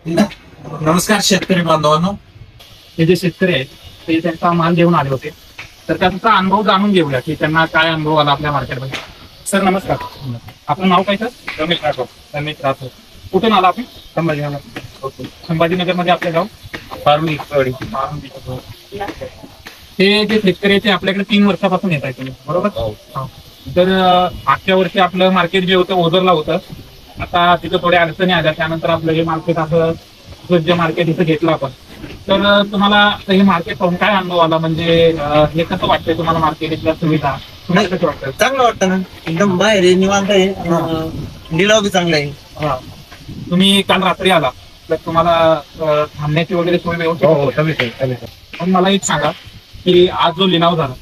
नमस्कार शेतकरी बांधवांनो. हे जे शेतकरी आहेत ते त्यांचा माल घेऊन आले होते, तर त्याचा अनुभव जाणून घेऊया की त्यांना काय अनुभव आला आपल्या मार्केटमध्ये. सर नमस्कार. आपलं नाव काय? सर रमेश राठोड. रमेश राठोड. कुठून आला आपण? संभाजीनगर. ओके. संभाजीनगर मध्ये आपलं गाव फार्मी. हे जे शेतकरी आहेत ते आपल्याकडे 3 वर्षापासून येत आहे तुम्ही, बरोबर? तर मागच्या वर्षी आपलं मार्केट जे होतं ओझरला होतं. आता तिथं थोड्या अडचणी आल्या, त्यानंतर आपलं हे मार्केट असं जे मार्केट इथं घेतलं आपण. तर तुम्हाला हे मार्केट पाहून काय अनुभव आला? म्हणजे हे कसं वाटतंय तुम्हाला मार्केट इथल्या सुविधा? तुम्हाला कसं वाटतं? चांगलं वाटतं ना, एकदम बाहेर आहे, निवांत आहे, लिलाव बी चांगला आहे. हा. तुम्ही काल रात्री आला तर तुम्हाला थांबण्याची वगैरे सोय व्यवस्थित? पण मला एक सांगा की आज जो लिलाव झाला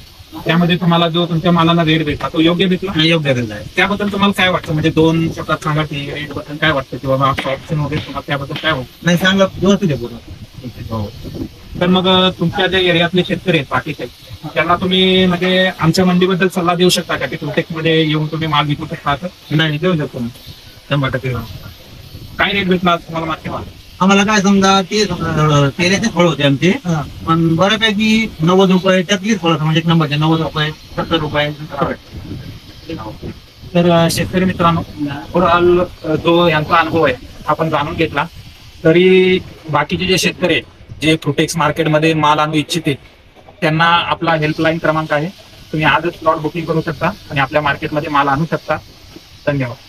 त्यामध्ये तुम्हाला जो तुमच्या मालाला रेट भेटला तो योग्य भेटला? योग्य केलं आहे. त्याबद्दल तुम्हाला काय वाटतं? म्हणजे 2 शब्दात सांगा की रेट बद्दल काय वाटतं किंवा ऑप्शन वगैरे तुम्हाला त्याबद्दल काय वाटतं? नाही, चांगलं व्यवस्थित आहे पूर्ण. तर मग तुमच्या ज्या एरियातले शेतकरी आहेत बाकीचे, त्यांना तुम्ही म्हणजे आमच्या मंडीबद्दल सल्ला देऊ शकता का की प्रोटेक्ट मध्ये येऊन तुम्ही माल विकू शकता? नाही, देऊ शकतो ना. 100% काय रेट भेटला तुम्हाला मार्केट? आम्हाला काय समजा ते तेलाचे फळ होते आमचे, पण बऱ्यापैकी 90 रुपये त्यातलीच फळ, म्हणजे 1 नंबरचे 90 रुपये, 70 रुपये. तर शेतकरी मित्रांनो, ओव्हरऑल जो यांचा अनुभव आहे आपण जाणून घेतला. तरी बाकीचे जे शेतकरी आहेत जे फ्रुटेक्स मार्केटमध्ये माल आणू इच्छिते त्यांना आपला हेल्पलाईन क्रमांक आहे. तुम्ही आजच प्लॉट बुकिंग करू शकता आणि आपल्या मार्केटमध्ये माल आणू शकता. धन्यवाद.